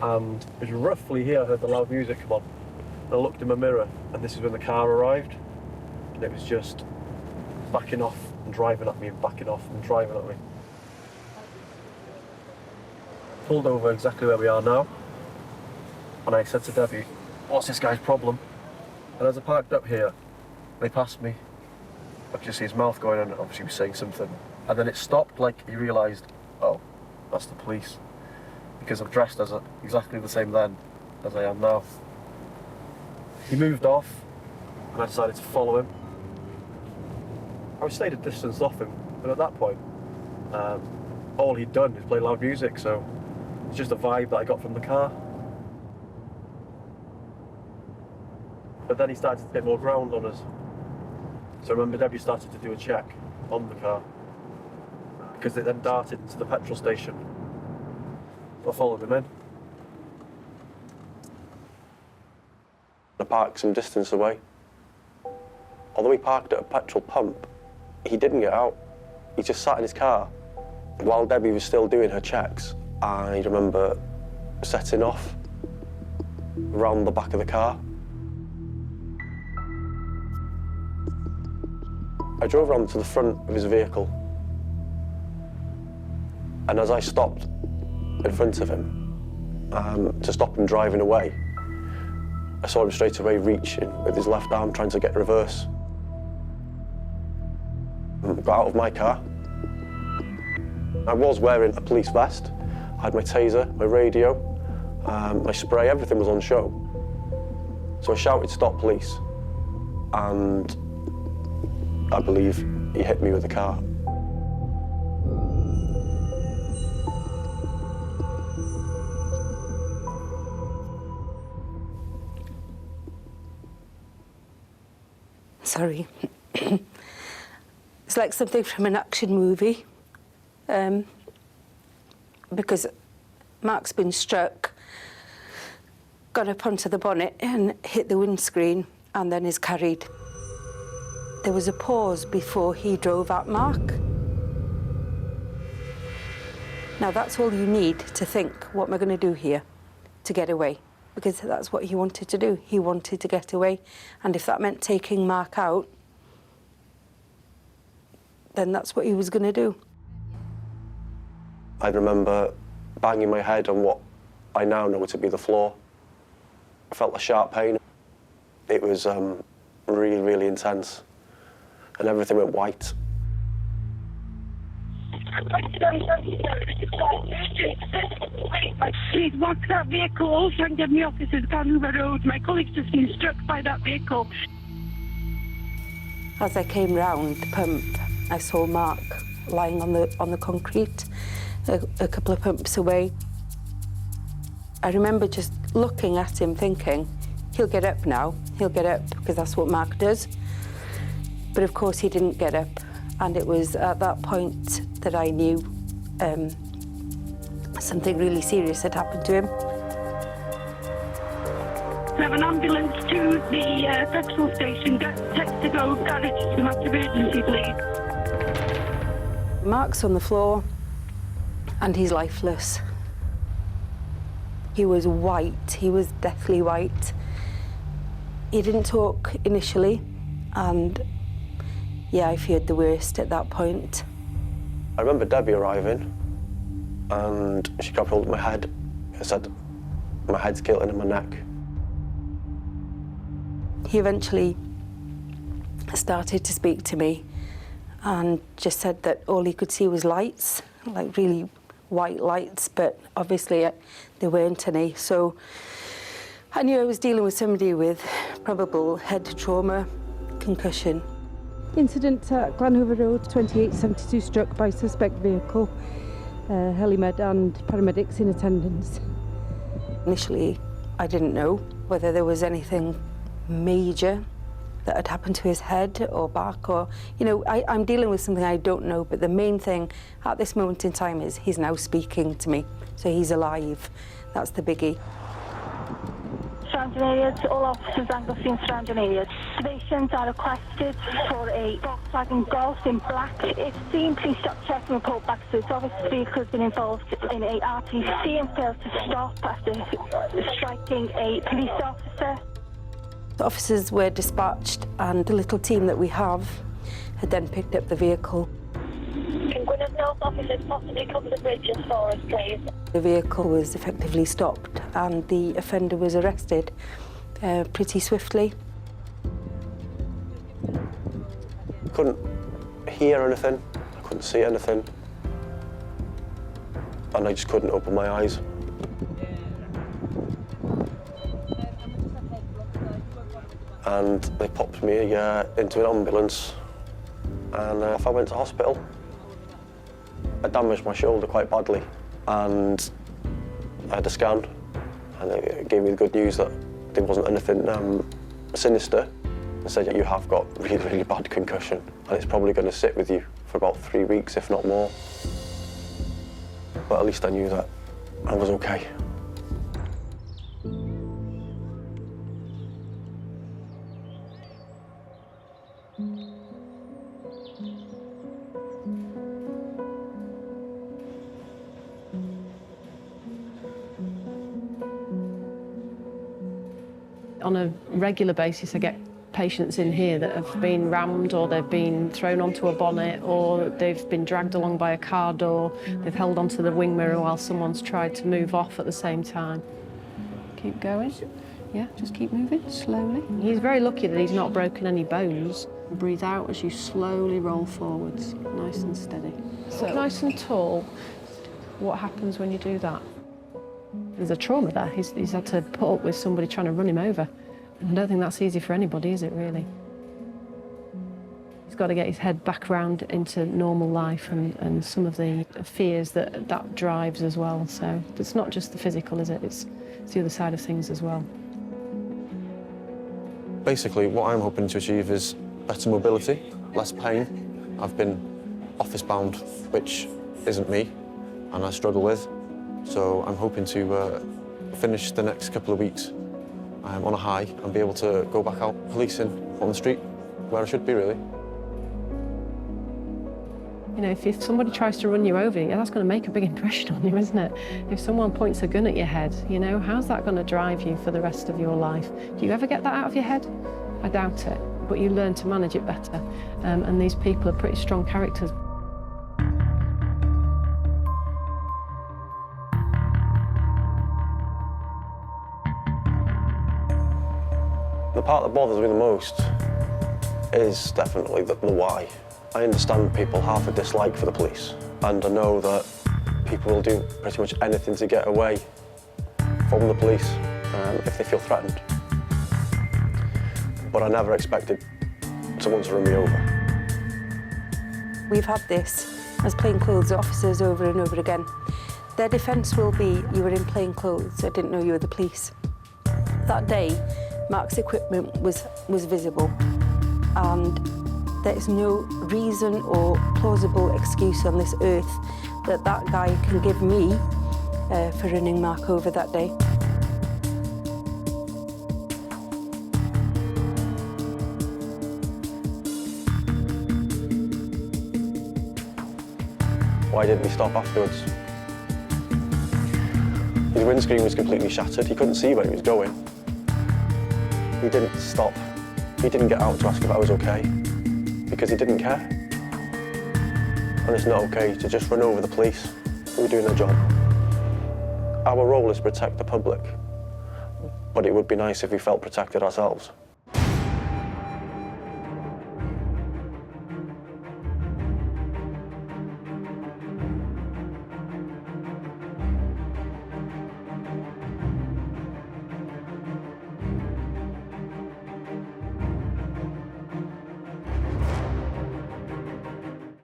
And it was roughly here I heard the loud music come on. And I looked in my mirror, and this is when the car arrived, and it was just backing off and driving at me and backing off and driving at me. Pulled over exactly where we are now, and I said to Debbie, "What's this guy's problem?" And as I parked up here, they passed me. I could just see his mouth going on, and obviously he was saying something. And then it stopped, like he realised, oh, that's the police. Because I'm dressed as exactly the same then as I am now. He moved off, and I decided to follow him. I stayed a distance off him, but at that point, all he'd done is play loud music, so it's just a vibe that I got from the car. But then he started to get more ground on us. So I remember Debbie started to do a check on the car, because it then darted to the petrol station. I followed him in. I parked some distance away. Although he parked at a petrol pump, he didn't get out. He just sat in his car. While Debbie was still doing her checks, I remember setting off around the back of the car. I drove around to the front of his vehicle, and as I stopped in front of him to stop him driving away, I saw him straight away reaching with his left arm, trying to get reverse. I got out of my car. I was wearing a police vest. I had my taser, my radio, my spray, everything was on show. So I shouted, "Stop, police," and I believe he hit me with the car. Sorry. It's like something from an action movie. Because Mark's been struck, got up onto the bonnet and hit the windscreen, and then is carried. There was a pause before he drove at Mark. Now that's all you need to think, what am I going to do here to get away? Because that's what he wanted to do. He wanted to get away. And if that meant taking Mark out, then that's what he was going to do. I remember banging my head on what I now know to be the floor. I felt a sharp pain. It was really, really intense. And everything went white. Please walk that vehicle. All thank God the officers gone over the road. My colleague's just been struck by that vehicle. As I came round the pump, I saw Mark lying on the concrete, a couple of pumps away. I remember just looking at him thinking, he'll get up now, he'll get up, because that's what Mark does. But of course he didn't get up, and it was at that point that I knew something really serious had happened to him. We have an ambulance to the petrol station. Get text to go garage to massive emergency, please. Mark's on the floor, and he's lifeless. He was white, he was deathly white. He didn't talk initially, and yeah, I feared the worst at that point. I remember Debbie arriving, and she grabbed hold of my head. I said, "My head's killing in my neck." He eventually started to speak to me and just said that all he could see was lights, like really white lights, but obviously there weren't any. So I knew I was dealing with somebody with probable head trauma, concussion. Incident at Glanhover Road, 2872, struck by suspect vehicle, helimed and paramedics in attendance. Initially, I didn't know whether there was anything major that had happened to his head or back, or, you know, I'm dealing with something I don't know, but the main thing at this moment in time is he's now speaking to me, so he's alive. That's the biggie. So surrounding areas. All officers angle seen surrounding areas. Observations are requested for a Volkswagen Golf in black. It's seen, please stop check and report back to its office. The vehicle has been involved in a RTC and failed to stop after striking a police officer. The officers were dispatched and the little team that we have had then picked up the vehicle. Can Gwynedd North officers possibly cover the bridges for us, please? The vehicle was effectively stopped and the offender was arrested pretty swiftly. I couldn't hear anything, I couldn't see anything, and I just couldn't open my eyes. And they popped me into an ambulance, and off I went to hospital. I damaged my shoulder quite badly, and I had a scan, and they gave me the good news that there wasn't anything sinister. They said, yeah, you have got really, really bad concussion, and it's probably going to sit with you for about 3 weeks, if not more. But at least I knew that I was okay. On a regular basis, I get patients in here that have been rammed, or they've been thrown onto a bonnet, or they've been dragged along by a car door. They've held onto the wing mirror while someone's tried to move off at the same time. Keep going. Yeah, just keep moving slowly. He's very lucky that he's not broken any bones. Breathe out as you slowly roll forwards, nice and steady. So nice and tall. What happens when you do that? There's a trauma there. He's had to put up with somebody trying to run him over. I don't think that's easy for anybody, is it, really? He's got to get his head back around into normal life and some of the fears that drives as well. So it's not just the physical, is it? It's the other side of things as well. Basically, what I'm hoping to achieve is better mobility, less pain. I've been office-bound, which isn't me, and I struggle with. So I'm hoping to finish the next couple of weeks on a high and be able to go back out policing on the street, where I should be, really. You know, if somebody tries to run you over, that's going to make a big impression on you, isn't it? If someone points a gun at your head, you know, how's that going to drive you for the rest of your life? Do you ever get that out of your head? I doubt it, but you learn to manage it better. And these people are pretty strong characters. The part that bothers me the most is definitely the why. I understand people have a dislike for the police, and I know that people will do pretty much anything to get away from the police if they feel threatened. But I never expected someone to run me over. We've had this as plainclothes officers over and over again. Their defence will be, you were in plain clothes, I didn't know you were the police. That day, Mark's equipment was visible, and there is no reason or plausible excuse on this earth that that guy can give me for running Mark over that day. Why didn't he stop afterwards? His windscreen was completely shattered. He couldn't see where he was going. He didn't stop. He didn't get out to ask if I was okay, because he didn't care. And it's not okay to just run over the police who are doing their job. Our role is to protect the public, but it would be nice if we felt protected ourselves.